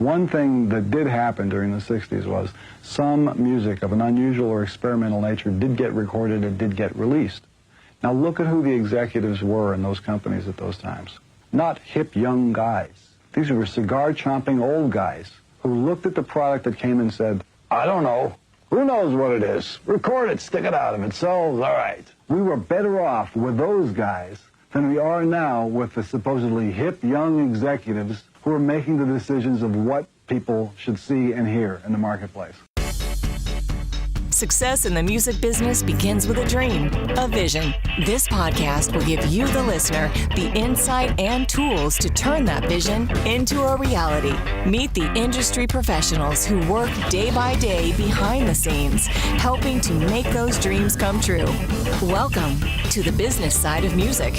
One thing that did happen during the 60s was some music of an unusual or experimental nature did get recorded and did get released. Now look at who the executives were in those companies at those times. Not hip young guys. These were cigar-chomping old guys who looked at the product that came and said, I don't know. Who knows what it is? Record it, stick it out. If it sells, all right. We were better off with those guys than we are now with the supposedly hip young executives who are making the decisions of what people should see and hear in the marketplace. Success in the music business begins with a dream, a vision. This podcast will give you, the listener, the insight and tools to turn that vision into a reality. Meet the industry professionals who work day by day behind the scenes, helping to make those dreams come true. Welcome to the business side of music.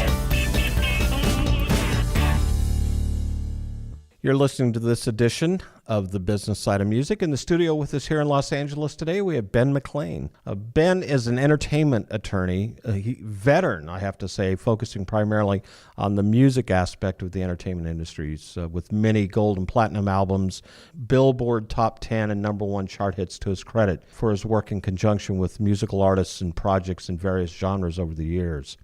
You're listening to this edition of the Business Side of Music. In the studio with us here in Los Angeles today, we have Ben Mclane. Ben is an entertainment attorney, veteran, I have to say, focusing primarily on the music aspect of the entertainment industries, with many gold and platinum albums, Billboard Top 10 and #1 chart hits to his credit for his work in conjunction with musical artists and projects in various genres over the years.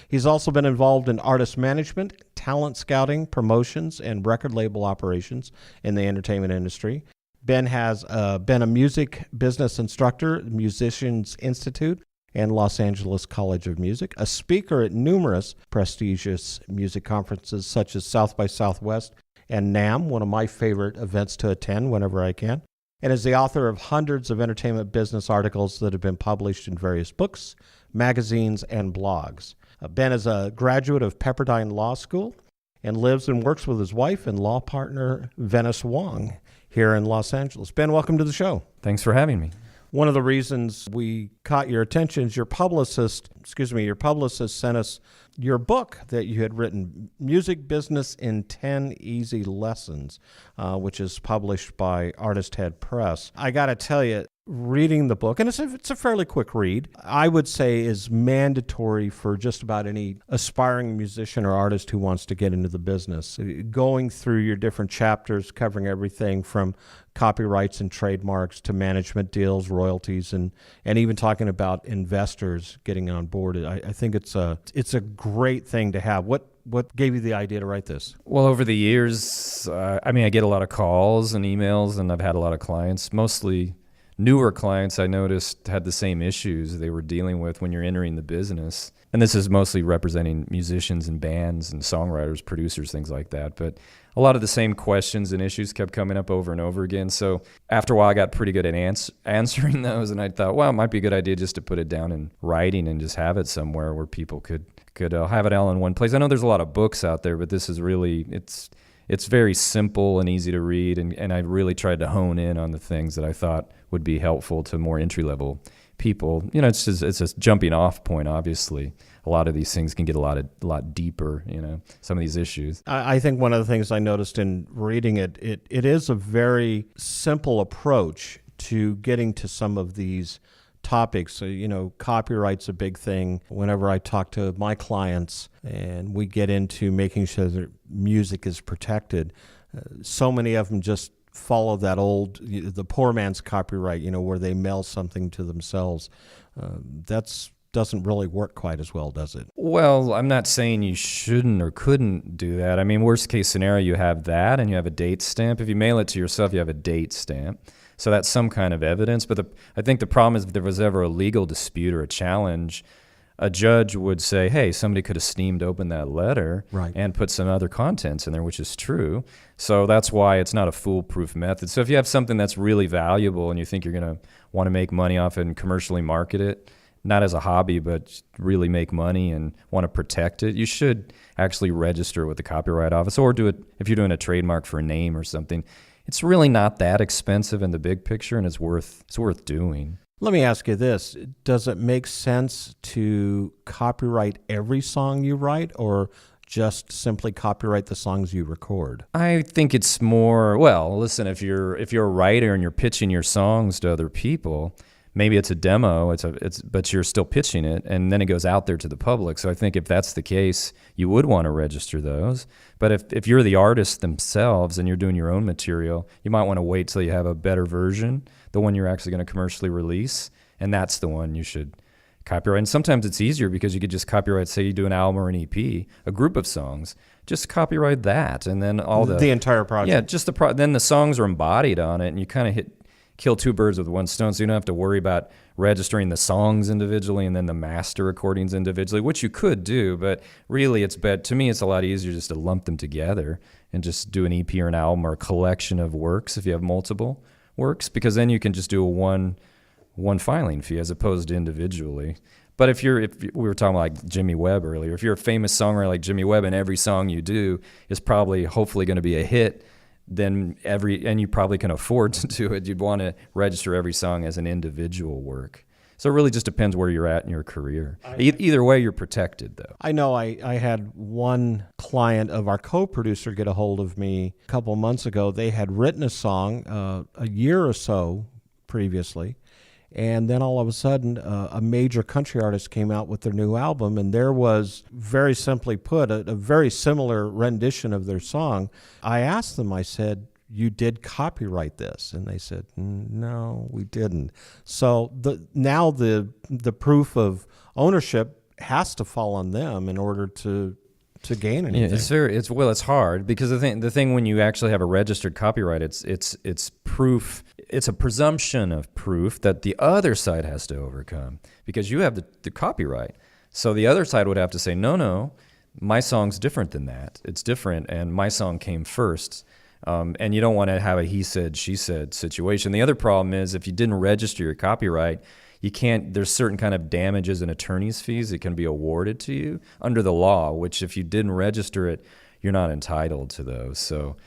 He's also been involved in artist management, talent scouting, promotions, and record label operations in the entertainment industry. Ben has been a music business instructor at Musicians Institute and Los Angeles College of Music, a speaker at numerous prestigious music conferences such as South by Southwest and NAMM, one of my favorite events to attend whenever I can, and is the author of hundreds of entertainment business articles that have been published in various books, magazines, and blogs. Ben is a graduate of Pepperdine Law School and lives and works with his wife and law partner, Venice Wong, here in Los Angeles. Ben, welcome to the show. Thanks for having me. One of the reasons we caught your attention is your publicist sent us your book that you had written, Music Business in 10 Easy Lessons, which is published by Artist Head Press. I got to tell you, reading the book, and it's a fairly quick read, I would say is mandatory for just about any aspiring musician or artist who wants to get into the business. Going through your different chapters, covering everything from copyrights and trademarks to management deals, royalties, and even talking about investors getting on board. I think it's a great thing to have. What gave you the idea to write this? Well, over the years, I get a lot of calls and emails, and I've had a lot of clients, mostly newer clients I noticed had the same issues they were dealing with when you're entering the business. And this is mostly representing musicians and bands and songwriters, producers, things like that. But a lot of the same questions and issues kept coming up over and over again. So after a while, I got pretty good at answering those. And I thought, well, it might be a good idea just to put it down in writing and just have it somewhere where people could have it all in one place. I know there's a lot of books out there, but this is really, it's very simple and easy to read, and I really tried to hone in on the things that I thought would be helpful to more entry-level people. You know, it's a jumping off point, obviously. A lot of these things can get a lot deeper, some of these issues. I think one of the things I noticed in reading it is a very simple approach to getting to some of these topics. So, copyright's a big thing. Whenever I talk to my clients and we get into making sure that music is protected, so many of them just follow that the poor man's copyright, where they mail something to themselves. That doesn't really work quite as well, does it? Well, I'm not saying you shouldn't or couldn't do that. Worst case scenario, you have that and you have a date stamp. If you mail it to yourself, you have a date stamp. So that's some kind of evidence. But I think the problem is if there was ever a legal dispute or a challenge, a judge would say, hey, somebody could have steamed open that letter and put some other contents in there, which is true. So that's why it's not a foolproof method. So if you have something that's really valuable and you think you're going to want to make money off it and commercially market it, not as a hobby, but really make money and want to protect it, you should actually register with the Copyright Office or do it if you're doing a trademark for a name or something. It's really not that expensive in the big picture, and it's worth doing. Let me ask you this. Does it make sense to copyright every song you write or just simply copyright the songs you record? I think it's more, well, listen, if you're a writer and you're pitching your songs to other people, maybe it's a demo, but you're still pitching it, and then it goes out there to the public. So I think if that's the case, you would want to register those. But if you're the artist themselves and you're doing your own material, you might want to wait till you have a better version, the one you're actually going to commercially release, and that's the one you should copyright. And sometimes it's easier because you could just copyright, say you do an album or an EP, a group of songs, just copyright that, and then all the entire project. Yeah, just then the songs are embodied on it, and you kind of kill two birds with one stone, so you don't have to worry about registering the songs individually and then the master recordings individually, which you could do, but really to me it's a lot easier just to lump them together and just do an EP or an album or a collection of works if you have multiple works, because then you can just do a one filing fee as opposed to individually. But if we were talking about like Jimmy Webb earlier, if you're a famous songwriter like Jimmy Webb and every song you do is probably hopefully going to be a hit, then and you probably can afford to do it, you'd want to register every song as an individual work. So it really just depends where you're at in your career. Either way, you're protected, though. I know I had one client of our co-producer get a hold of me a couple months ago. They had written a song a year or so previously, and then all of a sudden a major country artist came out with their new album, and there was, very simply put, a very similar rendition of their song. I asked them, I said, "You did copyright this?" And they said, "No, we didn't." So now the proof of ownership has to fall on them in order to gain anything. Yeah, it's hard because the thing when you actually have a registered copyright, it's proof. It's a presumption of proof that the other side has to overcome because you have the copyright. So the other side would have to say, no, my song's different than that. It's different, and my song came first. And you don't want to have a he said, she said situation. The other problem is if you didn't register your copyright, there's certain kind of damages and attorney's fees that can be awarded to you under the law, which if you didn't register it, you're not entitled to those. So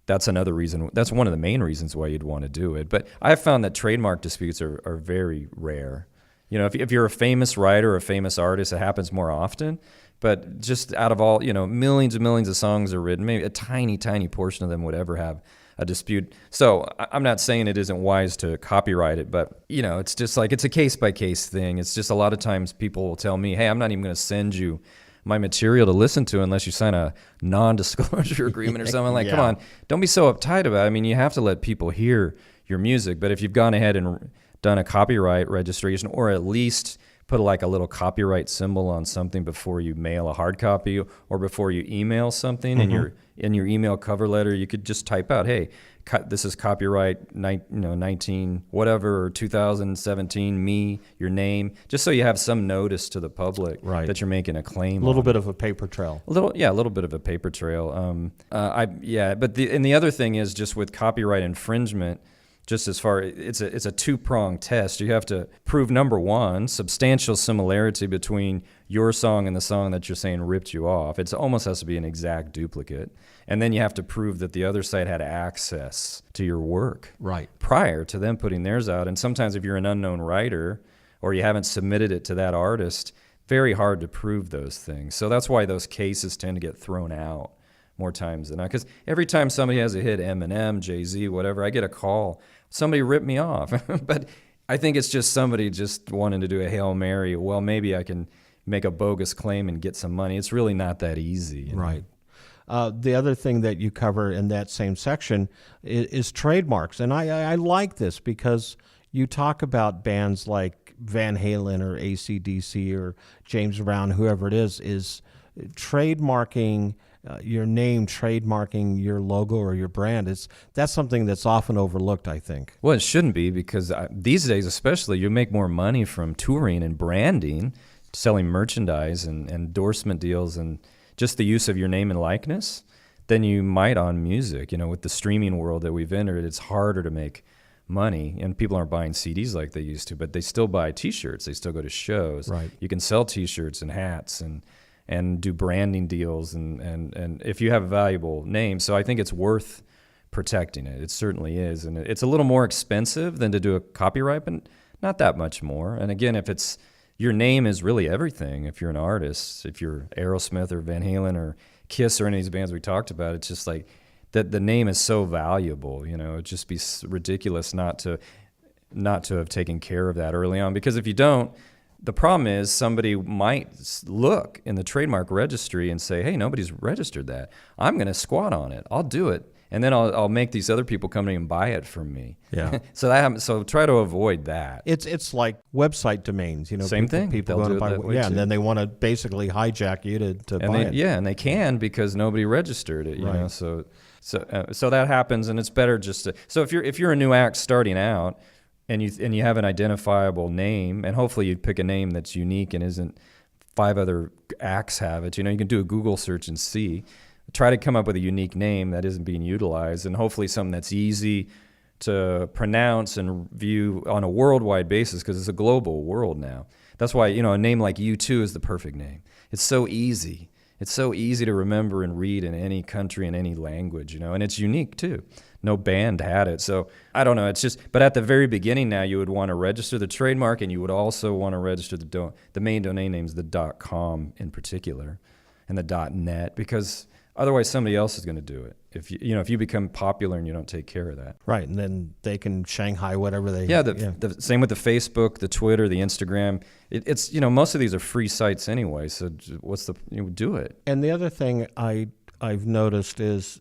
that's another reason. That's one of the main reasons why you'd want to do it. But I've found that trademark disputes are very rare. If you're a famous writer or a famous artist, it happens more often. But just out of all, millions and millions of songs are written, maybe a tiny, tiny portion of them would ever have a dispute. So I'm not saying it isn't wise to copyright it, but, it's just like it's a case-by-case thing. It's just a lot of times people will tell me, hey, I'm not even going to send you my material to listen to unless you sign a non-disclosure agreement or something. Like, Come on, don't be so uptight about it. I mean, you have to let people hear your music. But if you've gone ahead and done a copyright registration or at least put a little copyright symbol on something before you mail a hard copy or before you email something in your email cover letter, you could just type out, hey, this is copyright 19 whatever or 2017 me, your name, just so you have some notice to the public that you're making a claim. A little bit of a paper trail. A little bit of a paper trail. But the other thing is just with copyright infringement, just as far, it's a two-pronged test. You have to prove, number one, substantial similarity between your song and the song that you're saying ripped you off. It almost has to be an exact duplicate. And then you have to prove that the other side had access to your work prior to them putting theirs out. And sometimes if you're an unknown writer or you haven't submitted it to that artist, very hard to prove those things. So that's why those cases tend to get thrown out more times than not. Because every time somebody has a hit, Eminem, Jay-Z, whatever, I get a call. Somebody ripped me off. But I think it's just somebody just wanting to do a Hail Mary. Well, maybe I can make a bogus claim and get some money. It's really not that easy. Right. The other thing that you cover in that same section is trademarks. And I like this because you talk about bands like Van Halen or AC/DC or James Brown, whoever it is trademarking your name, trademarking your logo or your brand. That's something that's often overlooked, I think. Well, it shouldn't be because these days especially, you make more money from touring and branding, selling merchandise and endorsement deals and just the use of your name and likeness than you might on music. With the streaming world that we've entered, it's harder to make money, and people aren't buying CDs like they used to, but they still buy T-shirts. They still go to shows. Right. You can sell T-shirts and hats and do branding deals and if you have a valuable name. So I think it's worth protecting it. It certainly is. And it's a little more expensive than to do a copyright, but not that much more. And again, if your name is really everything, if you're an artist, if you're Aerosmith or Van Halen or Kiss or any of these bands we talked about, it's just like that the name is so valuable, it'd just be ridiculous not to not to have taken care of that early on, because if you don't, the problem is somebody might look in the trademark registry and say, hey, nobody's registered that. I'm going to squat on it. I'll do it. And then I'll make these other people come in and buy it from me. Yeah. So try to avoid that. It's like website domains, Same thing. People They'll go do to it buy, that way too. and then they want to basically hijack you to buy it. Yeah, and they can because nobody registered it. You Right. know, so that happens, and it's better just to. So if you're a new act starting out, and you have an identifiable name, and hopefully you pick a name that's unique and isn't 5 other acts have it. You know, you can do a Google search and see. Try to come up with a unique name that isn't being utilized, and hopefully something that's easy to pronounce and view on a worldwide basis, because it's a global world now. That's why, a name like U2 is the perfect name. It's so easy. It's so easy to remember and read in any country and any language, and it's unique too. No band had it. So I don't know. It's just, but at the very beginning now, you would want to register the trademark, and you would also want to register the main domain names, the .com in particular, and the .net, because otherwise, somebody else is going to do it. If you become popular and you don't take care of that, Right, and then they can Shanghai whatever they. The same with the Facebook, the Twitter, the Instagram. It's most of these are free sites anyway. So what's do it? And the other thing I've noticed is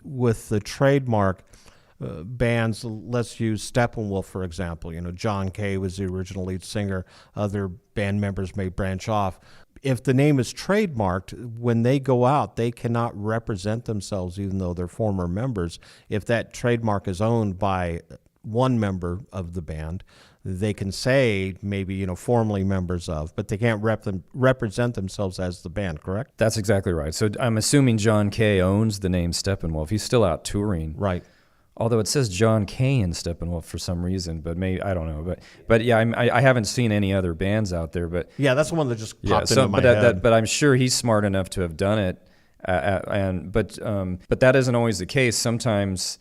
with the trademark bands. Let's use Steppenwolf for example. John Kay was the original lead singer. Other band members may branch off. If the name is trademarked, when they go out, they cannot represent themselves, even though they're former members. If that trademark is owned by one member of the band, they can say maybe, formerly members of, but they can't represent themselves as the band, correct? That's exactly right. So I'm assuming John Kay owns the name Steppenwolf. He's still out touring. Right. Although it says John Kay in Steppenwolf for some reason, but maybe I don't know. But yeah, I haven't seen any other bands out there. But yeah, that's the one that just popped into my head. But I'm sure he's smart enough to have done it. But that isn't always the case. Sometimes,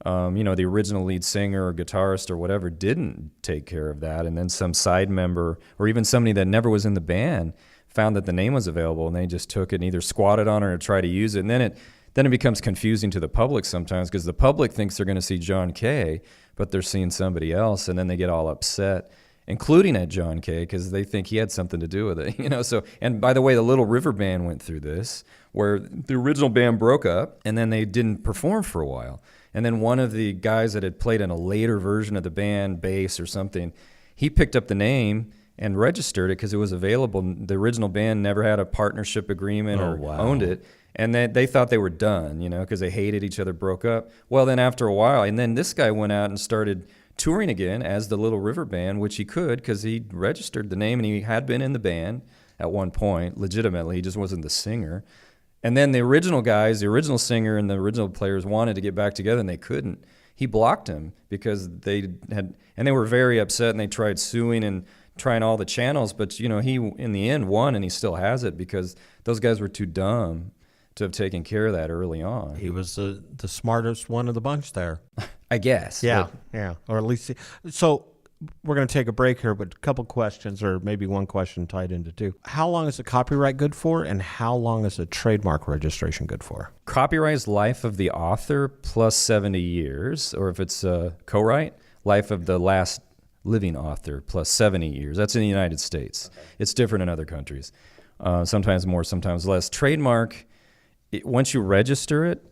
the original lead singer or guitarist or whatever didn't take care of that, and then some side member or even somebody that never was in the band found that the name was available, and they just took it and either squatted on it or tried to use it, and then it becomes confusing to the public sometimes, because the public thinks they're going to see John Kay, but they're seeing somebody else, and then they get all upset, including at John Kay, because they think he had something to do with it. So, and by the way, the Little River Band went through this, where the original band broke up, and then they didn't perform for a while. And then one of the guys that had played in a later version of the band, bass or something, he picked up the name and registered it because it was available. The original band never had a partnership agreement owned it. And they thought they were done, because they hated each other, broke up. Well, then after a while, and then this guy went out and started touring again as the Little River Band, which he could because he registered the name and he had been in the band at one point, legitimately. He just wasn't the singer. And then the original guys, the original singer and the original players wanted to get back together and they couldn't. He blocked him because they were very upset, and they tried suing and trying all the channels. But, he in the end won, and he still has it because those guys were too dumb to have taken care of that early on. He was the smartest one of the bunch there. I guess. Yeah, or at least. So we're going to take a break here, but a couple questions, or maybe one question tied into two. How long is a copyright good for, and how long is a trademark registration good for? Copyright's life of the author plus 70 years, or if it's a co-write, life of the last living author plus 70 years. That's in the United States. Okay. It's different in other countries. Sometimes more, sometimes less. Trademark, once you register it,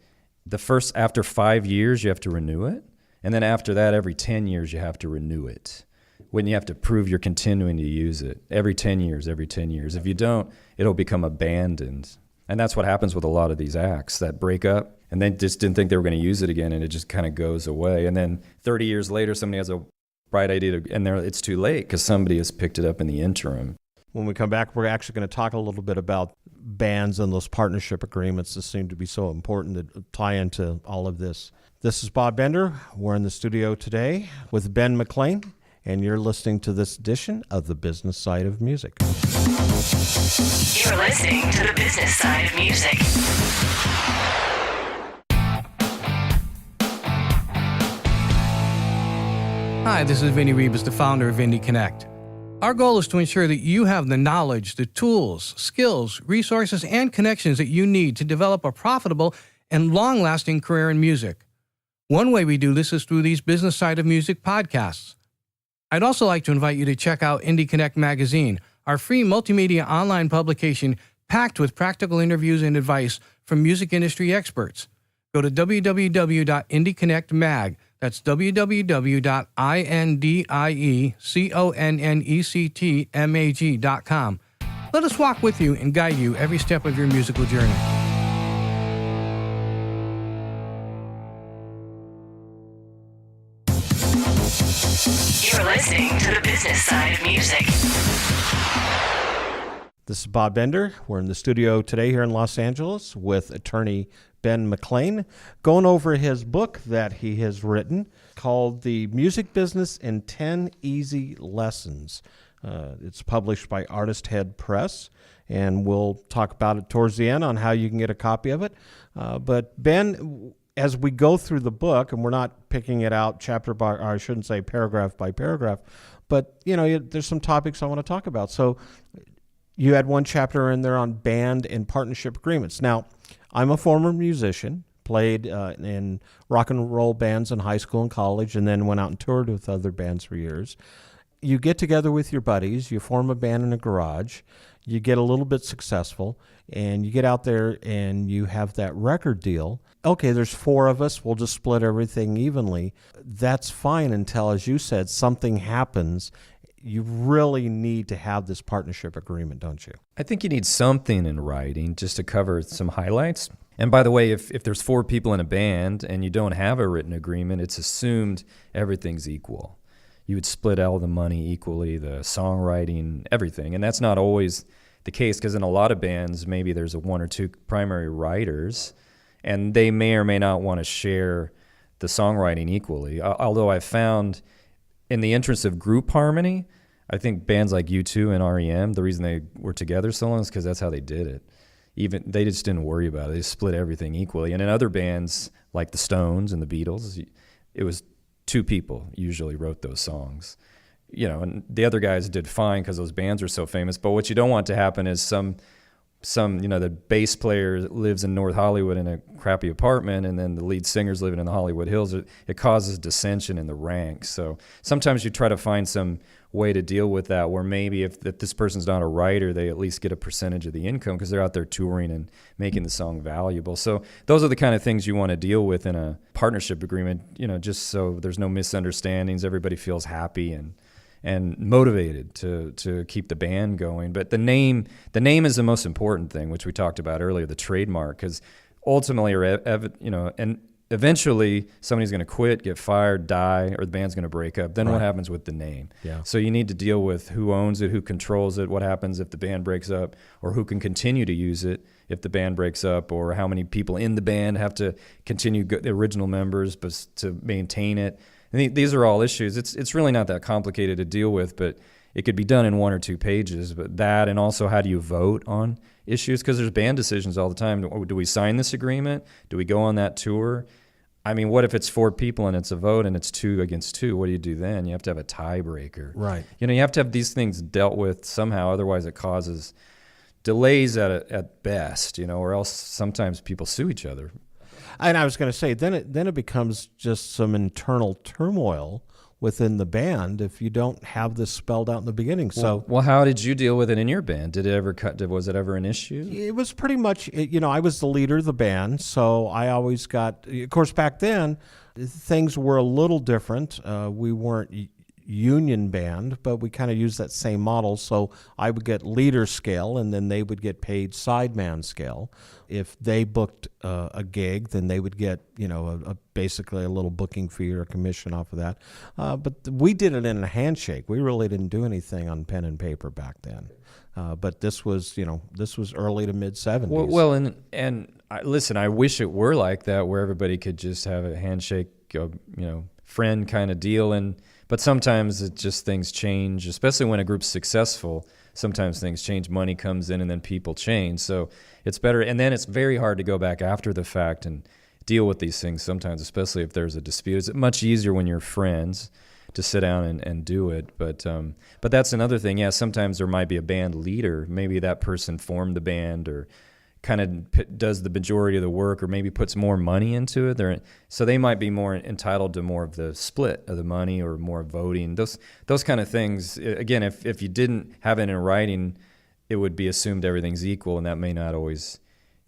after 5 years you have to renew it, and then after that every 10 years you have to renew it. When you have to prove you're continuing to use it every 10 years. If you don't, it'll become abandoned, and that's what happens with a lot of these acts that break up, and they just didn't think they were going to use it again, and it just kind of goes away. And then 30 years later, somebody has a bright idea, and it's too late because somebody has picked it up in the interim. When we come back, we're actually going to talk a little bit about bands and those partnership agreements that seem to be so important that tie into all of this. This is Bob Bender. We're in the studio today with Ben Mclane, and you're listening to this edition of The Business Side of Music. You're listening to The Business Side of Music. Hi, this is Vinny Rebus, the founder of Indie Connect. Our goal is to ensure that you have the knowledge, the tools, skills, resources, and connections that you need to develop a profitable and long-lasting career in music. One way we do this is through these Business Side of Music podcasts. I'd also like to invite you to check out Indie Connect magazine, our free multimedia online publication packed with practical interviews and advice from music industry experts. Go to www.indieconnectmag, that's www.indieconnectmag.com. Let us walk with you and guide you every step of your musical journey. You're listening to the business side of music. This is Bob Bender. We're in the studio today here in Los Angeles with attorney Ben Mclane, going over his book that he has written called The Music Business in 10 Easy Lessons. It's published by Artist Head Press, and we'll talk about it towards the end on how you can get a copy of it. But Ben, as we go through the book, and we're not picking it out chapter by, or I shouldn't say paragraph by paragraph, but there's some topics I want to talk about. So you had one chapter in there on band and partnership agreements. Now, I'm a former musician, played in rock and roll bands in high school and college, and then went out and toured with other bands for years. You get together with your buddies, you form a band in a garage, you get a little bit successful, and you get out there and you have that record deal. Okay, there's 4 of us, we'll just split everything evenly. That's fine until, as you said, something happens. You really need to have this partnership agreement, don't you? I think you need something in writing just to cover some highlights. And by the way, if there's 4 people in a band and you don't have a written agreement, it's assumed everything's equal. You would split all the money equally, the songwriting, everything. And that's not always the case, because in a lot of bands, maybe there's 1 or 2 primary writers, and they may or may not want to share the songwriting equally. Although I've found in the interest of group harmony, I think bands like U2 and REM, the reason they were together so long is because that's how they did it. Even they just didn't worry about it. They just split everything equally. And in other bands like the Stones and the Beatles, it was 2 people usually wrote those songs. And the other guys did fine because those bands are so famous. But what you don't want to happen is some the bass player lives in North Hollywood in a crappy apartment, and then the lead singer's living in the Hollywood Hills. It causes dissension in the ranks. So sometimes you try to find some way to deal with that, where maybe if this person's not a writer, they at least get a percentage of the income because they're out there touring and making the song valuable. So those are the kind of things you want to deal with in a partnership agreement, just so there's no misunderstandings, everybody feels happy and motivated to keep the band going. But the name is the most important thing, which we talked about earlier, the trademark, because ultimately, and eventually somebody's going to quit, get fired, die, or the band's going to break up. Then What happens with the name? Yeah. So you need to deal with who owns it, who controls it, what happens if the band breaks up, or who can continue to use it if the band breaks up, or how many people in the band have to continue, the original members, but to maintain it. And these are all issues. It's really not that complicated to deal with, but it could be done in 1 or 2 pages. But that, and also how do you vote on issues? Because there's band decisions all the time. Do we sign this agreement? Do we go on that tour? I mean, what if it's 4 people and it's a vote and it's 2 against 2? What do you do then? You have to have a tiebreaker. Right. You have to have these things dealt with somehow. Otherwise, it causes delays at best. Or else sometimes people sue each other. And I was going to say, then it becomes just some internal turmoil within the band if you don't have this spelled out in the beginning. So, well, how did you deal with it in your band? Was it ever an issue? It was pretty much, I was the leader of the band, so I always got, of course, back then, things were a little different. We weren't union band, but we kind of used that same model. So I would get leader scale, and then they would get paid sideman scale. If they booked a gig, then they would get basically a little booking fee or a commission off of that. But we did it in a handshake. We really didn't do anything on pen and paper back then. But this was early to mid 70s. Well, listen, I wish it were like that, where everybody could just have a handshake, friend kind of deal. But sometimes things change, especially when a group's successful. Sometimes things change, money comes in, and then people change. So it's better. And then it's very hard to go back after the fact and deal with these things sometimes, especially if there's a dispute. It's much easier when you're friends to sit down and do it. But that's another thing. Yeah, sometimes there might be a band leader. Maybe that person formed the band or kind of does the majority of the work, or maybe puts more money into it. So they might be more entitled to more of the split of the money, or more voting. Those kind of things. Again, if you didn't have it in writing, it would be assumed everything's equal, and that may not always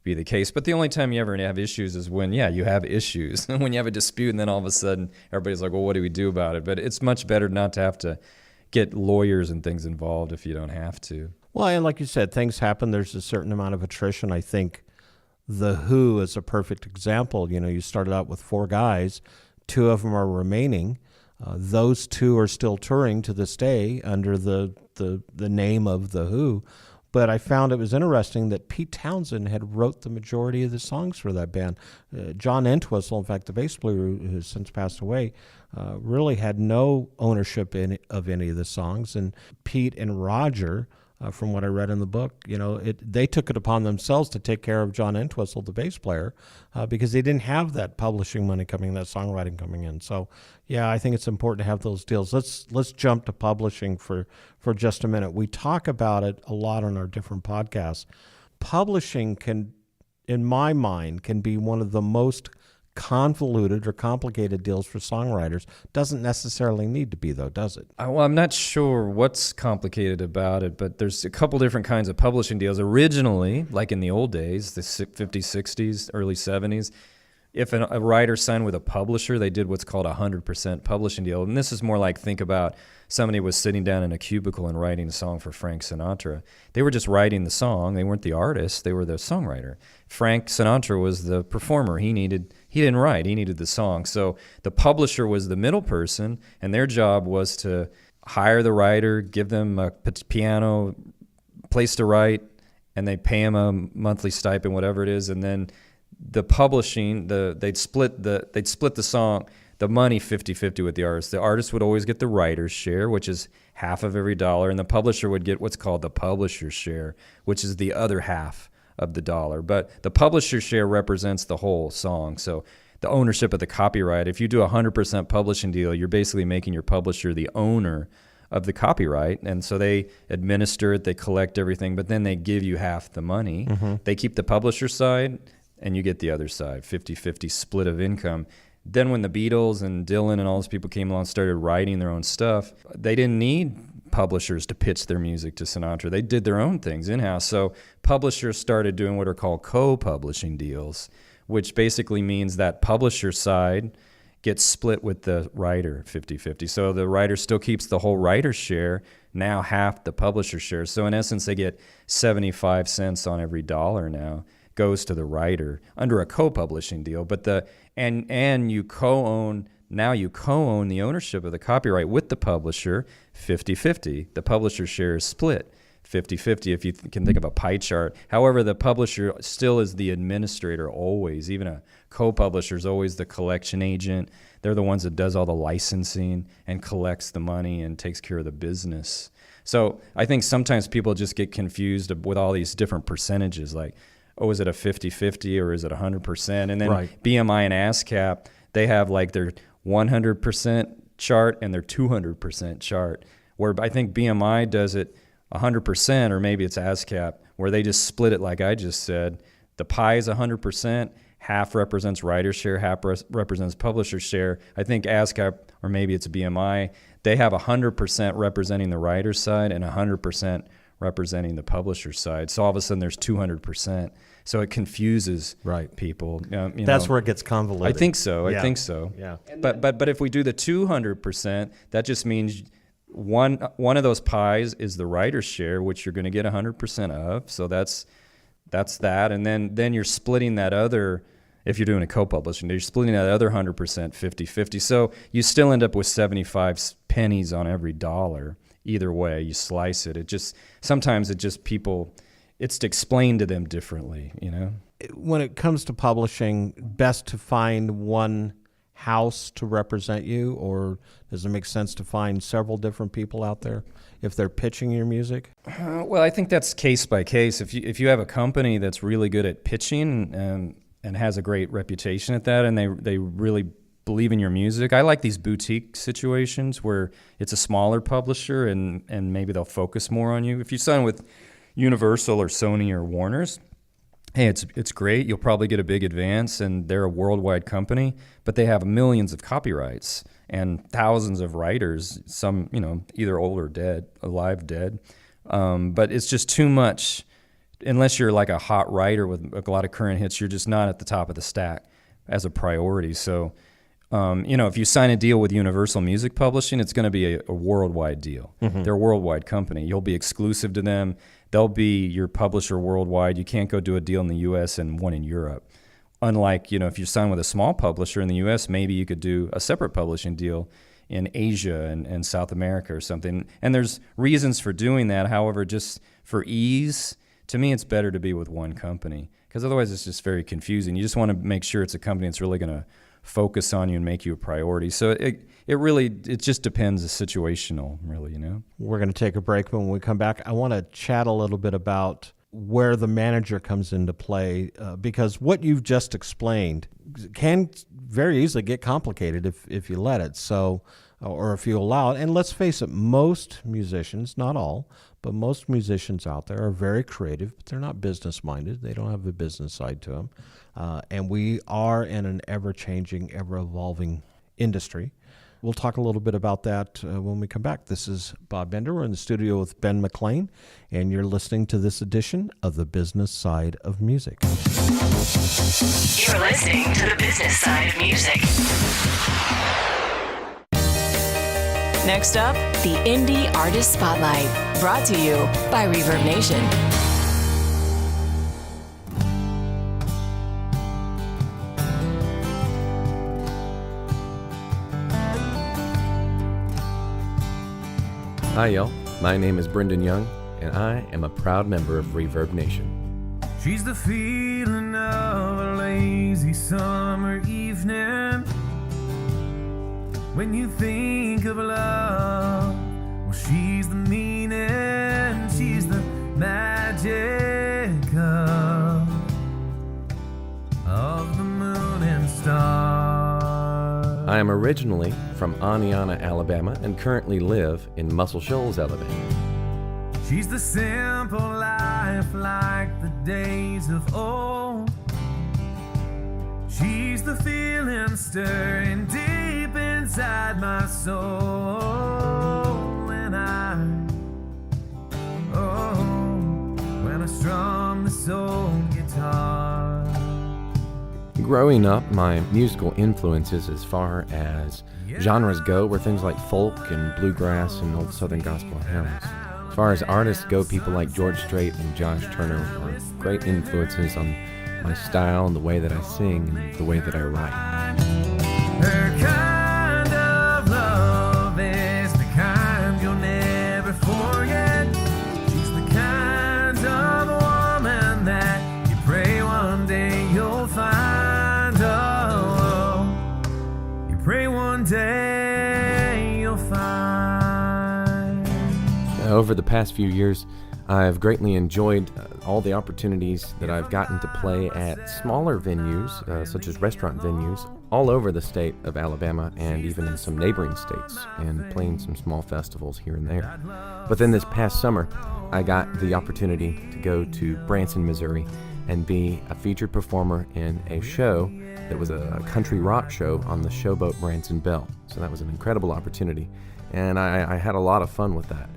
be the case. But the only time you ever have issues is when, you have issues. When you have a dispute, and then all of a sudden everybody's like, well, what do we do about it? But it's much better not to have to get lawyers and things involved if you don't have to. Well, and like you said, things happen. There's a certain amount of attrition. I think The Who is a perfect example. You started out with 4 guys. 2 of them are remaining. Those 2 are still touring to this day under the name of The Who. But I found it was interesting that Pete Townsend had wrote the majority of the songs for that band. John Entwistle, in fact, the bass player who has since passed away, really had no ownership of any of the songs. And Pete and Roger, from what I read in the book, they took it upon themselves to take care of John Entwistle, the bass player, because they didn't have that publishing money coming, that songwriting coming in. So, I think it's important to have those deals. Let's jump to publishing for just a minute. We talk about it a lot on our different podcasts. Publishing can, in my mind, can be one of the most convoluted or complicated deals for songwriters. Doesn't necessarily need to be, though, does it? Well, I'm not sure what's complicated about it, but there's a couple different kinds of publishing deals. Originally, like in the old days, the 50s, 60s, early 70s, if a writer signed with a publisher, they did what's called a 100% publishing deal. And this is more like, think about somebody was sitting down in a cubicle and writing a song for Frank Sinatra. They were just writing the song. They weren't the artist. They were the songwriter. Frank Sinatra was the performer. He didn't write. He needed the song. So the publisher was the middle person, and their job was to hire the writer, give them a piano, place to write, and they pay him a monthly stipend, whatever it is, and then the publishing, they'd split the song, the money 50-50 with the artist. The artist would always get the writer's share, which is half of every dollar, and the publisher would get what's called the publisher's share, which is the other half of the dollar. But the publisher's share represents the whole song. So the ownership of the copyright, if you do a 100% publishing deal, you're basically making your publisher the owner of the copyright, and so they administer it, they collect everything, but then they give you half the money. Mm-hmm. They keep the publisher side, and you get the other side, 50-50 split of income. Then when the Beatles and Dylan and all those people came along and started writing their own stuff, they didn't need publishers to pitch their music to Sinatra. They did their own things in-house. So publishers started doing what are called co-publishing deals, which basically means that publisher side gets split with the writer 50-50. So the writer still keeps the whole writer's share, now half the publisher share. So in essence, they get 75 cents on every dollar now goes to the writer under a co-publishing deal. But you co-own the ownership of the copyright with the publisher 50-50. The publisher's share is split 50-50 if you can think of a pie chart. However, the publisher still is the administrator always. Even a co-publisher is always the collection agent. They're the ones that does all the licensing and collects the money and takes care of the business. So I think sometimes people just get confused with all these different percentages, like, oh, is it a 50-50 or is it 100%? And then right. BMI and ASCAP, they have like their 100% chart and their 200% chart, where I think BMI does it 100%, or maybe it's ASCAP, where they just split it like I just said. The pie is 100%, half represents writer's share, half represents publisher's share. I think ASCAP, or maybe it's BMI, they have 100% representing the writer's side and 100% representing the publisher's side. So all of a sudden there's 200%. So it confuses people. That's where it gets convoluted. I think so. Yeah. I think so. Yeah. But if we do the 200%, that just means one of those pies is the writer's share, which you're going to get 100% of. So that's that. And then you're splitting that other. If you're doing a co-publishing, you're splitting that other 100% 50-50. So you still end up with 75 pennies on every dollar. Either way you slice it. Sometimes it's explained to them differently, When it comes to publishing, best to find one house to represent you, or does it make sense to find several different people out there if they're pitching your music? Well, I think that's case by case. If you have a company that's really good at pitching and has a great reputation at that, and they really believe in your music. I like these boutique situations where it's a smaller publisher and maybe they'll focus more on you. If you sign with Universal or Sony or Warner's, hey, it's great. You'll probably get a big advance, and they're a worldwide company, but they have millions of copyrights and thousands of writers, some, either old or dead, alive, dead. But it's just too much. Unless you're like a hot writer with a lot of current hits, you're just not at the top of the stack as a priority. So, if you sign a deal with Universal Music Publishing, it's going to be a worldwide deal. Mm-hmm. They're a worldwide company. You'll be exclusive to them. They'll be your publisher worldwide. You can't go do a deal in the U.S. and one in Europe. Unlike, if you sign with a small publisher in the U.S., maybe you could do a separate publishing deal in Asia and South America or something. And there's reasons for doing that. However, just for ease, to me, it's better to be with one company, because otherwise it's just very confusing. You just want to make sure it's a company that's really going to focus on you and make you a priority. So it just depends. It's situational, really, We're going to take a break. When we come back, I want to chat a little bit about where the manager comes into play, because what you've just explained can very easily get complicated if you let it. So, or if you allow it. And let's face it, most musicians, not all, but most musicians out there are very creative, but they're not business-minded. They don't have a business side to them. And we are in an ever-changing, ever-evolving industry. We'll talk a little bit about that when we come back. This is Bob Bender. We're in the studio with Ben Mclane, and you're listening to this edition of The Business Side of Music. You're listening to The Business Side of Music. Next up, the Indie Artist Spotlight, brought to you by Reverb Nation. Hi, y'all. My name is Brendan Young, and I am a proud member of Reverb Nation. She's the feeling of a lazy summer evening. When you think of love, well, she's the meaning, she's the magic of the moon and stars. I am originally from Aniana, Alabama, and currently live in Muscle Shoals, Alabama. She's the simple life like the days of old. She's the feeling stirring deep inside my soul. When I strum this old guitar. Growing up, my musical influences as far as genres go were things like folk and bluegrass and old Southern gospel hymns. As far as artists go, people like George Strait and Josh Turner are great influences on my style and the way that I sing and the way that I write. Her kind of love is the kind you'll never forget. She's the kind of woman that you pray one day you'll find. Oh, you pray one day you'll find. Over the past few years, I've greatly enjoyed all the opportunities that I've gotten to play at smaller venues, such as restaurant venues, all over the state of Alabama and even in some neighboring states, and playing some small festivals here and there. But then this past summer, I got the opportunity to go to Branson, Missouri, and be a featured performer in a show that was a country rock show on the Showboat Branson Bell. So that was an incredible opportunity, and I had a lot of fun with that.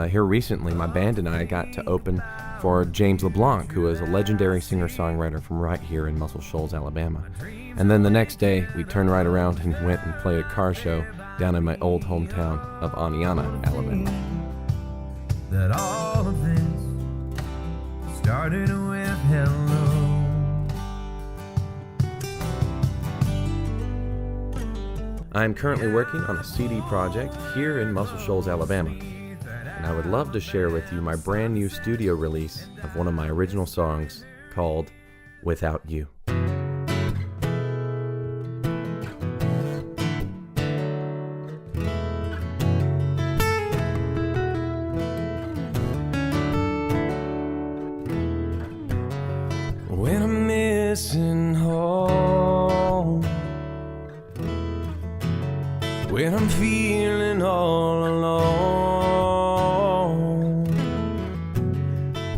Here recently, my band and I got to open for James LeBlanc, who is a legendary singer-songwriter from right here in Muscle Shoals, Alabama. And then the next day, we turned right around and went and played a car show down in my old hometown of Aniana, Alabama. That all of this started with hello. I'm currently working on a CD project here in Muscle Shoals, Alabama. And I would love to share with you my brand new studio release of one of my original songs called Without You. When I'm missing home, when I'm feeling all alone,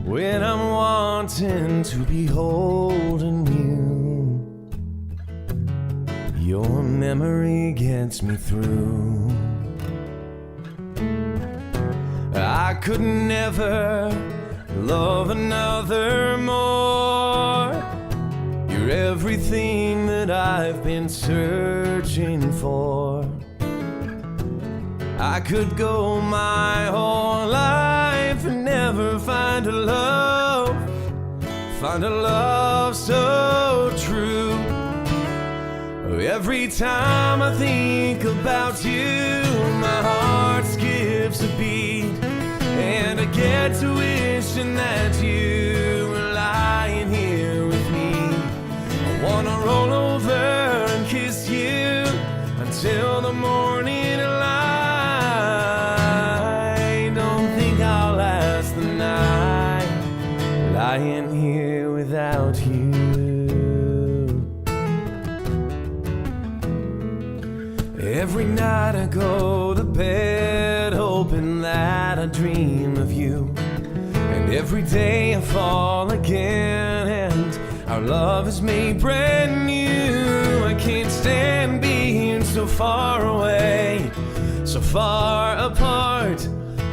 when I'm wanting feeling to be holding you. Your memory gets me through. I could never love another more. You're everything that I've been searching for. I could go my whole life and never find a love so true. Every time I think about you, my heart skips a beat, and I get to wishing that you were lying here with me. I wanna roll over and kiss you until the morning light. Don't think I'll last the night lying here without you. Every night I go to bed hoping that I dream of you, and every day I fall again and our love is made brand new. I can't stand being so far away, so far apart.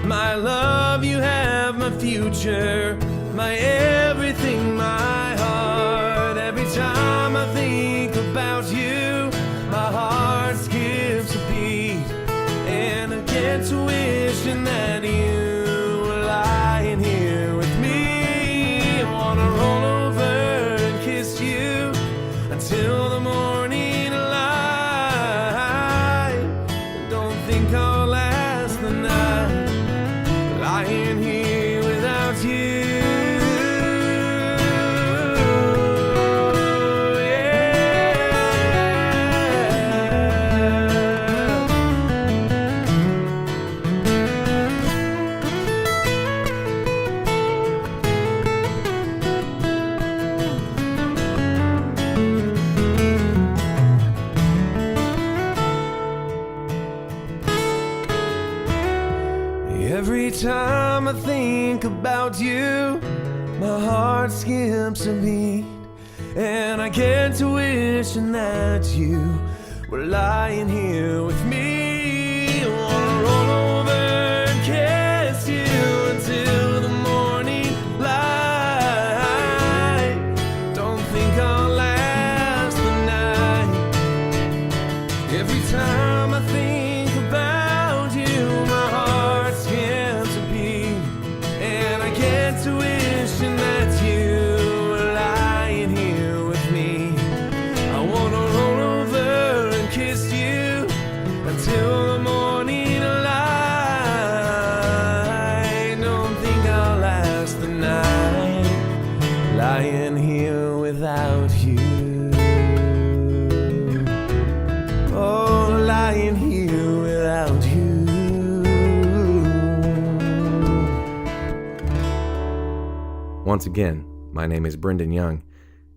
My love, you have my future, my everything, my heart. Every time I think about you, my heart skips a beat, and I get to wishing that you were lying here with me. I wanna roll over and kiss you until the morning light. Don't think I'll last the night lying here without you. Every time I think about you, my heart skips a beat, and I get to wishing that you were lying here with me. I wanna roll over and kiss you until the morning light. Don't think I'll last the night. Every time I think about you, my heart skips a beat, and I get to wishing that you were lying here with me. I wanna roll over and kiss you until the morning light. Don't think I'll last the night lying here without you. Oh, lying here without you. Once again, my name is Brendan Young,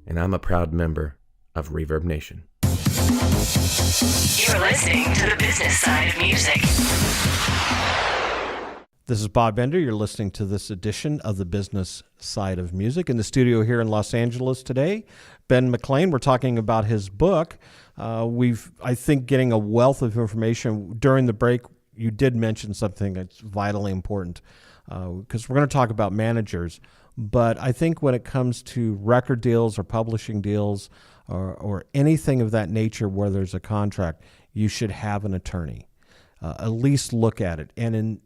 and I'm a proud member of Reverb Nation. You're listening to the business side of music. This is Bob Bender. You're listening to this edition of the business side of music. In the studio here in Los Angeles today, Ben Mclane. We're talking about his book. I think, getting a wealth of information. During the break, you did mention something that's vitally important, because we're going to talk about managers. But I think when it comes to record deals or publishing deals or anything of that nature where there's a contract, you should have an attorney. At least look at it. And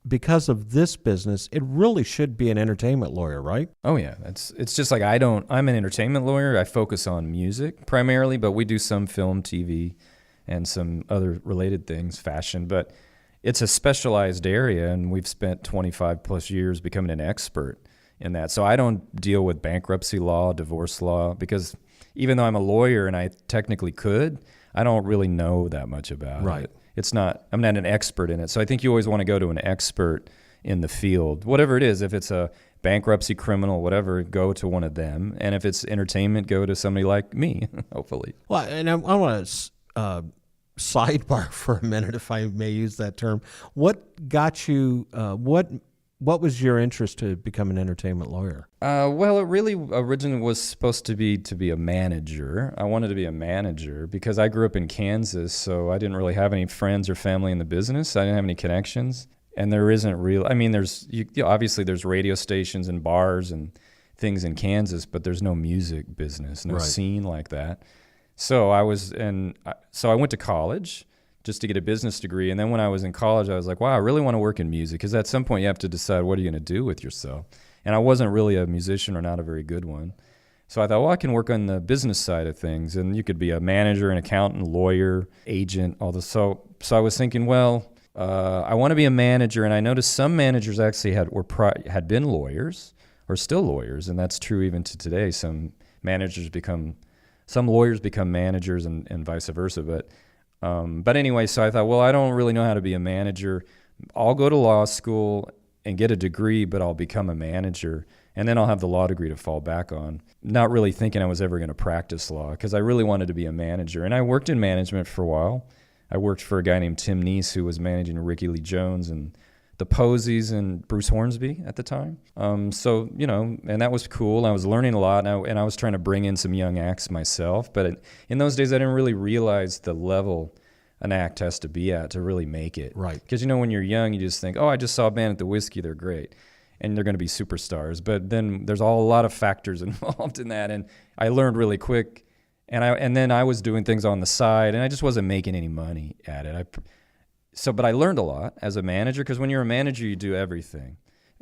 because of this business, it really should be an entertainment lawyer, right? Oh yeah, it's just like I'm an entertainment lawyer. I focus on music primarily, but we do some film, TV, and some other related things, fashion. But it's a specialized area, and we've spent 25 plus years becoming an expert in that. So I don't deal with bankruptcy law, divorce law, because even though I'm a lawyer and I technically could, I don't really know that much about it. I'm not an expert in it. So I think you always want to go to an expert in the field, whatever it is. If it's a bankruptcy, criminal, whatever, go to one of them. And if it's entertainment, go to somebody like me, hopefully. Well, and I want to sidebar for a minute, if I may use that term. What got you, what What was your interest to become an entertainment lawyer? Well, it really originally was supposed to be a manager. I wanted to be a manager because I grew up in Kansas, so I didn't really have any friends or family in the business. I didn't have any connections, and there isn't real. I mean, obviously there's radio stations and bars and things in Kansas, but there's no music business, no scene like that. So I went to college just to get a business degree. And then when I was in college, I was like, wow, I really want to work in music, because at some point you have to decide what are you going to do with yourself. And I wasn't really a musician, or not a very good one. So I thought, well, I can work on the business side of things. And you could be a manager, an accountant, lawyer, agent, all this. So I was thinking, well, I want to be a manager. And I noticed some managers actually had been lawyers or still lawyers. And that's true even to today. Some lawyers become managers and vice versa. But anyway, so I thought, well, I don't really know how to be a manager. I'll go to law school and get a degree, but I'll become a manager, and then I'll have the law degree to fall back on. Not really thinking I was ever going to practice law, because I really wanted to be a manager. And I worked in management for a while. I worked for a guy named Tim Neese, who was managing Ricky Lee Jones and the Posies and Bruce Hornsby at the time. So, and that was cool. I was learning a lot, and I was trying to bring in some young acts myself. But in those days, I didn't really realize the level an act has to be at to really make it. Right. Because, when you're young, you just think, oh, I just saw a band at the Whiskey, they're great, and they're going to be superstars. But then there's a lot of factors involved in that, and I learned really quick. And then I was doing things on the side, and I just wasn't making any money at it. But I learned a lot as a manager, because when you're a manager, you do everything.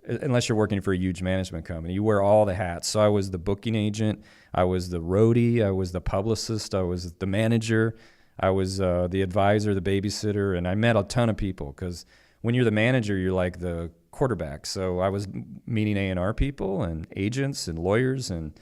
Unless you're working for a huge management company, you wear all the hats. So I was the booking agent, I was the roadie, I was the publicist, I was the manager, I was the advisor, the babysitter, and I met a ton of people, because when you're the manager, you're like the quarterback. So I was meeting A&R people and agents and lawyers, and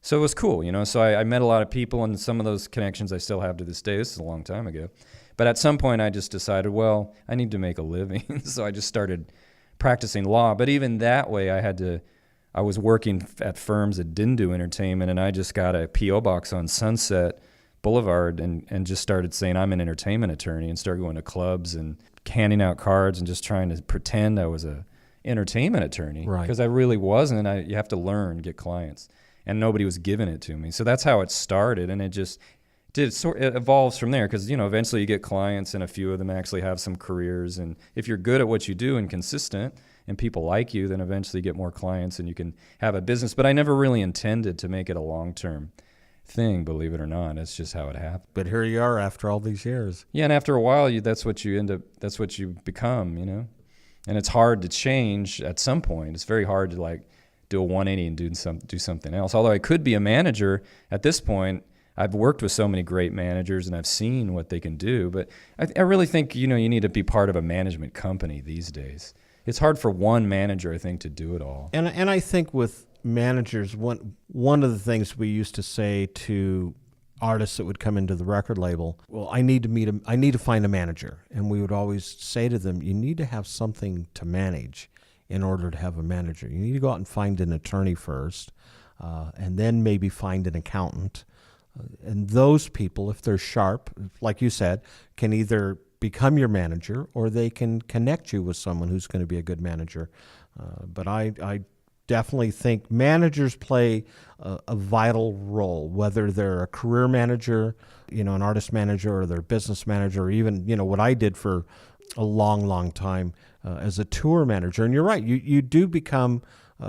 so it was cool, So I met a lot of people, and some of those connections I still have to this day. This is a long time ago. But at some point, I just decided, well, I need to make a living. So I just started practicing law. But even that way, I was working at firms that didn't do entertainment, and I just got a P.O. box on Sunset Boulevard and just started saying I'm an entertainment attorney, and started going to clubs and handing out cards and just trying to pretend I was a entertainment attorney. Right. Because I really wasn't. You have to learn, get clients. And nobody was giving it to me. So that's how it started, and it evolves from there, because eventually you get clients, and a few of them actually have some careers. And if you're good at what you do and consistent, and people like you, then eventually you get more clients and you can have a business. But I never really intended to make it a long-term thing, believe it or not. It's just how it happened. But here you are after all these years. Yeah, and after a while, that's what you become, And it's hard to change at some point. It's very hard to do a 180 and do something else. Although I could be a manager at this point. I've worked with so many great managers, and I've seen what they can do. But I really think, you need to be part of a management company these days. It's hard for one manager, I think, to do it all. And I think with managers, one of the things we used to say to artists that would come into the record label, well, I need to find a manager. And we would always say to them, you need to have something to manage in order to have a manager. You need to go out and find an attorney first, and then maybe find an accountant. And those people, if they're sharp, like you said, can either become your manager, or they can connect you with someone who's going to be a good manager. But I definitely think managers play a vital role, whether they're a career manager, an artist manager, or they're a business manager, or even, what I did for a long, long time as a tour manager. And you're right, you do become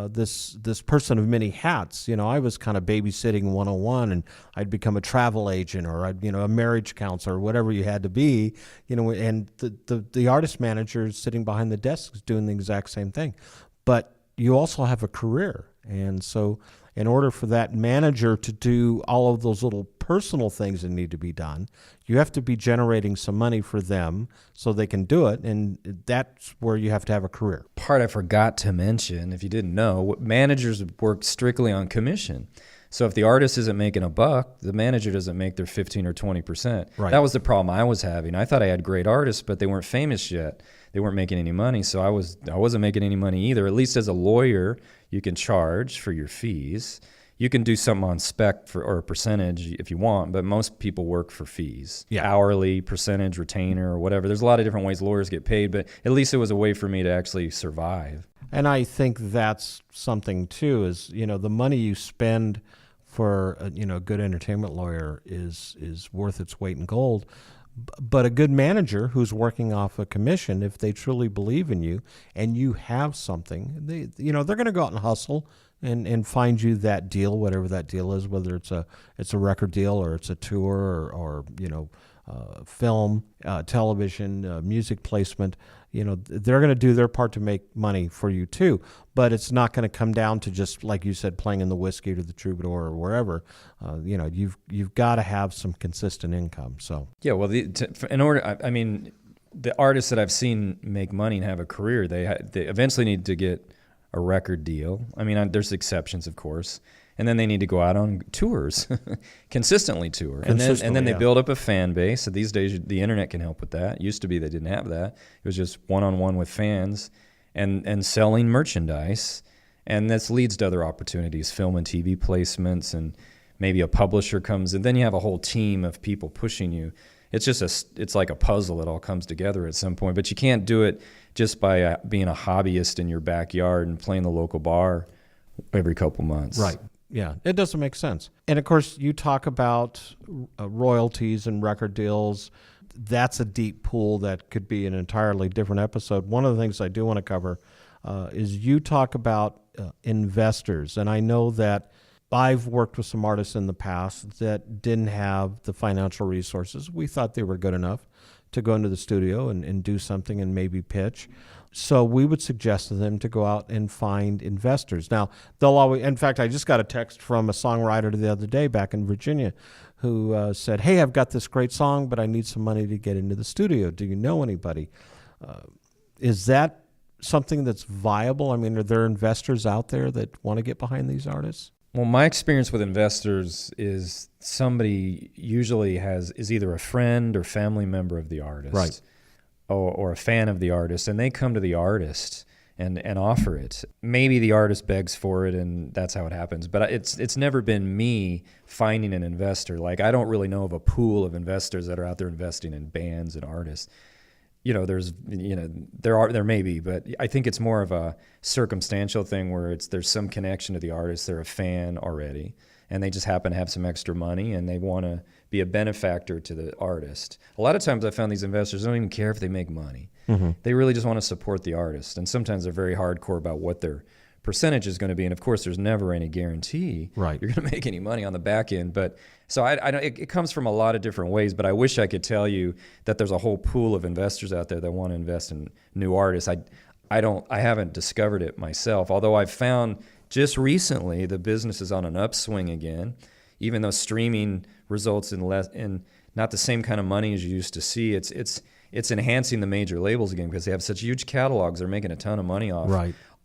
this person of many hats. I was kind of babysitting 101, and I'd become a travel agent, or I'd, a marriage counselor, or whatever you had to be, and the artist manager is sitting behind the desk is doing the exact same thing. But you also have a career. And so in order for that manager to do all of those little personal things that need to be done, you have to be generating some money for them so they can do it, and that's where you have to have a career. Part I forgot to mention, if you didn't know, managers work strictly on commission. So if the artist isn't making a buck, the manager doesn't make their 15 or 20%. Right. That was the problem I was having. I thought I had great artists, but they weren't famous yet. They weren't making any money, so I wasn't making any money either. At least as a lawyer, you can charge for your fees. You can do something on spec or a percentage if you want, but most people work for fees. Yeah. Hourly, percentage, retainer, or whatever. There's a lot of different ways lawyers get paid, but at least it was a way for me to actually survive. And I think that's something too, is, the money you spend for a good entertainment lawyer is worth its weight in gold. But a good manager who's working off a commission, if they truly believe in you and you have something, they're going to go out and hustle and find you that deal, whatever that deal is, whether it's a record deal or it's a tour or film, television, music placement. They're going to do their part to make money for you too, but it's not going to come down to just, like you said, playing in the Whiskey or the Troubadour or wherever. You've got to have some consistent income. So yeah, well, the artists that I've seen make money and have a career, they eventually need to get a record deal. There's exceptions, of course. And then they need to go out on tours, consistently tour. And then they build up a fan base. So these days, the internet can help with that. It used to be they didn't have that. It was just one-on-one with fans and selling merchandise. And this leads to other opportunities, film and TV placements, and maybe a publisher comes. And then you have a whole team of people pushing you. It's like a puzzle. It all comes together at some point. But you can't do it just by being a hobbyist in your backyard and playing the local bar every couple months. Right. Yeah, it doesn't make sense. And of course, you talk about royalties and record deals. That's a deep pool that could be an entirely different episode. One of the things I do want to cover is you talk about investors. And I know that I've worked with some artists in the past that didn't have the financial resources. We thought they were good enough to go into the studio and do something and maybe pitch. So we would suggest to them to go out and find investors. Now, they'll always, in fact, I just got a text from a songwriter the other day back in Virginia who said, hey, I've got this great song, but I need some money to get into the studio. Do you know anybody? Is that something that's viable? Are there investors out there that want to get behind these artists? Well, my experience with investors is somebody usually is either a friend or family member of the artist. Right. Or a fan of the artist, and they come to the artist and offer it. Maybe the artist begs for it, and that's how it happens. But it's never been me finding an investor. Like, I don't really know of a pool of investors that are out there investing in bands and artists. There may be, but I think it's more of a circumstantial thing where there's some connection to the artist. They're a fan already, and they just happen to have some extra money, and they want to be a benefactor to the artist. A lot of times I found these investors don't even care if they make money. Mm-hmm. They really just want to support the artist. And sometimes they're very hardcore about what their percentage is going to be. And of course, there's never any guarantee you're going to make any money on the back end. But so it comes from a lot of different ways, but I wish I could tell you that there's a whole pool of investors out there that want to invest in new artists. I haven't discovered it myself, although I've found just recently the business is on an upswing again. Even though streaming results in not the same kind of money as you used to see, it's enhancing the major labels again because they have such huge catalogs. They're making a ton of money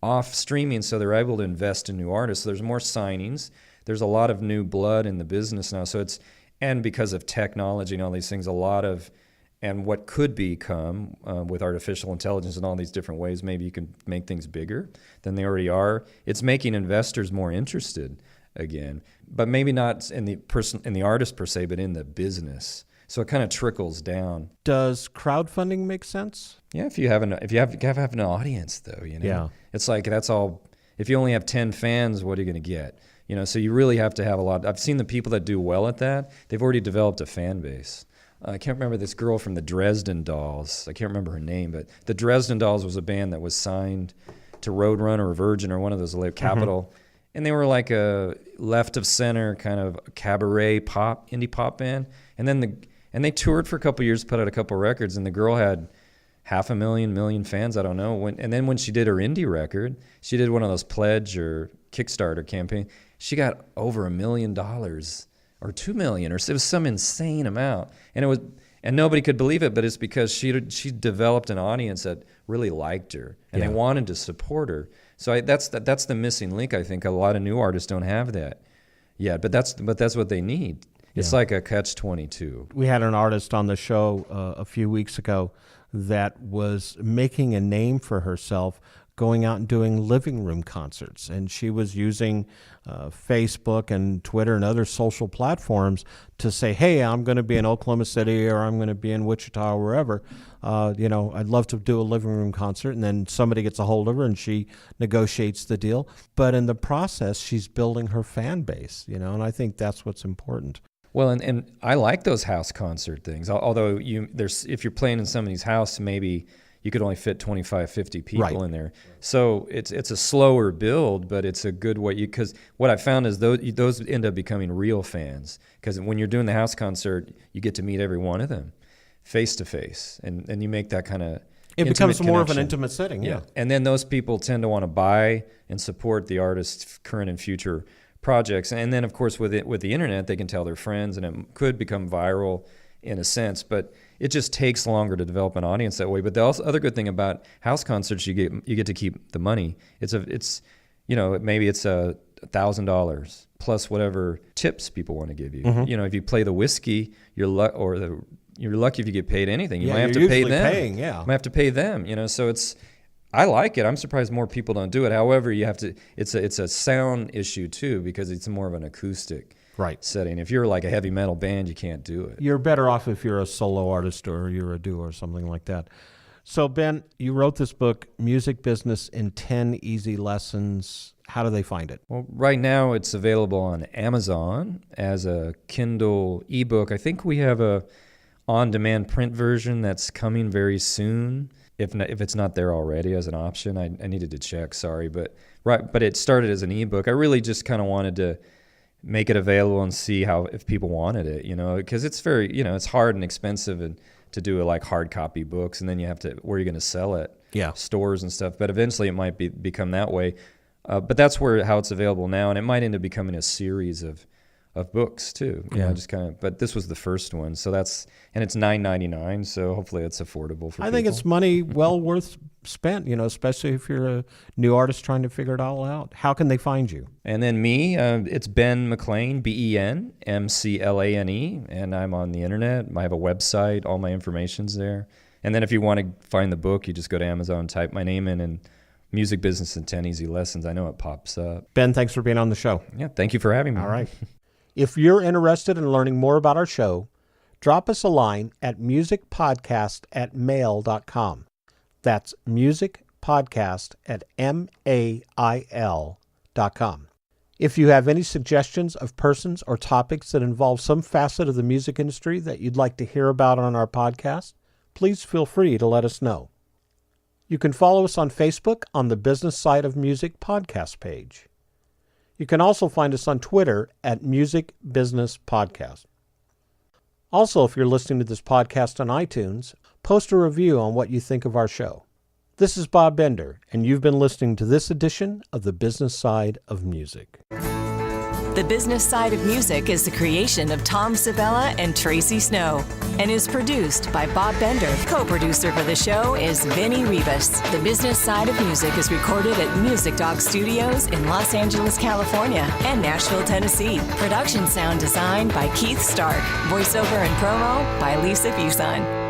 off streaming, so they're able to invest in new artists. So there's more signings. There's a lot of new blood in the business now. And because of technology and all these things, and what could become with artificial intelligence and all these different ways, maybe you can make things bigger than they already are. It's making investors more interested again, but maybe not in the artist per se, but in the business. So it kind of trickles down. Does crowdfunding make sense? Yeah, if you have an audience, though, Yeah. It's like that's all. If you only have 10 fans, what are you going to get? So you really have to have a lot. I've seen the people that do well at that. They've already developed a fan base. I can't remember this girl from the Dresden Dolls. I can't remember her name, but the Dresden Dolls was a band that was signed to Roadrunner or Virgin or one of those Capitol. Mm-hmm. And they were like a left of center kind of cabaret indie pop band. And they toured for a couple years, put out a couple records, and the girl had 500,000 fans, I don't know. And then when she did her indie record, she did one of those pledge or Kickstarter campaign. She got over $1 million or 2 million, or it was some insane amount. And nobody could believe it, but it's because she developed an audience that really liked her, and they wanted to support her. So that's the missing link. I think a lot of new artists don't have that yet, but that's what they need. It's like a catch-22. We had an artist on the show a few weeks ago that was making a name for herself going out and doing living room concerts. And she was using Facebook and Twitter and other social platforms to say, hey, I'm going to be in Oklahoma City or I'm going to be in Wichita or wherever. I'd love to do a living room concert. And then somebody gets a hold of her and she negotiates the deal. But in the process, she's building her fan base, and I think that's what's important. Well, and I like those house concert things. Although if you're playing in somebody's house, maybe you could only fit 25, 50 people in there. So it's a slower build, but it's a good way. Because what I found is those end up becoming real fans. Because when you're doing the house concert, you get to meet every one of them face to face, and you make that kind of it becomes more of an connection. intimate setting. Yeah. And then those people tend to want to buy and support the artist's current and future projects. And then, of course, with the internet, they can tell their friends, and it could become viral in a sense. But it just takes longer to develop an audience that way. But the other good thing about house concerts, you get to keep the money. Maybe it's $1,000 plus whatever tips people want to give you. Mm-hmm. If you play the whiskey, you're lucky if you get paid anything. You might have to you're pay usually them. paying, yeah. You might have to pay them. So I like it. I'm surprised more people don't do it. However, it's a sound issue too, because it's more of an acoustic setting. If you're like a heavy metal band, you can't do it. You're better off if you're a solo artist or you're a duo or something like that. So, Ben, you wrote this book, Music Business in 10 Easy Lessons. How do they find it? Well, right now it's available on Amazon as a Kindle ebook. I think we have a on-demand print version that's coming very soon. If it's not there already as an option, I needed to check. Sorry, but it started as an ebook. I really just kind of wanted to make it available and see if people wanted it, because it's very, it's hard and expensive and to do like hard copy books, and then you have to where you're going to sell it, stores and stuff. But eventually it might become that way. But that's how it's available now, and it might end up becoming a series of books too. But this was the first one, so it's $9.99. So hopefully it's affordable for people. I think it's money well worth spent, especially if you're a new artist trying to figure it all out. How can they find you? And then me, it's Ben Mclane, BenMclane, and I'm on the internet. I have a website. All my information's there. And then if you want to find the book, you just go to Amazon, type my name in, and Music Business in 10 Easy Lessons. I know it pops up. Ben, thanks for being on the show. Yeah, thank you for having me. All right. If you're interested in learning more about our show, drop us a line at musicpodcast@mail.com. That's musicpodcast@mail.com. If you have any suggestions of persons or topics that involve some facet of the music industry that you'd like to hear about on our podcast, please feel free to let us know. You can follow us on Facebook on the Business Side of Music podcast page. You can also find us on Twitter at Music Business Podcast. Also, if you're listening to this podcast on iTunes, post a review on what you think of our show. This is Bob Bender, and you've been listening to this edition of The Business Side of Music. The Business Side of Music is the creation of Tom Sabella and Tracy Snow and is produced by Bob Bender. Co-producer for the show is Vinny Ribas. The Business Side of Music is recorded at Music Dog Studios in Los Angeles, California and Nashville, Tennessee. Production sound design by Keith Stark. Voiceover and promo by Lisa Busan.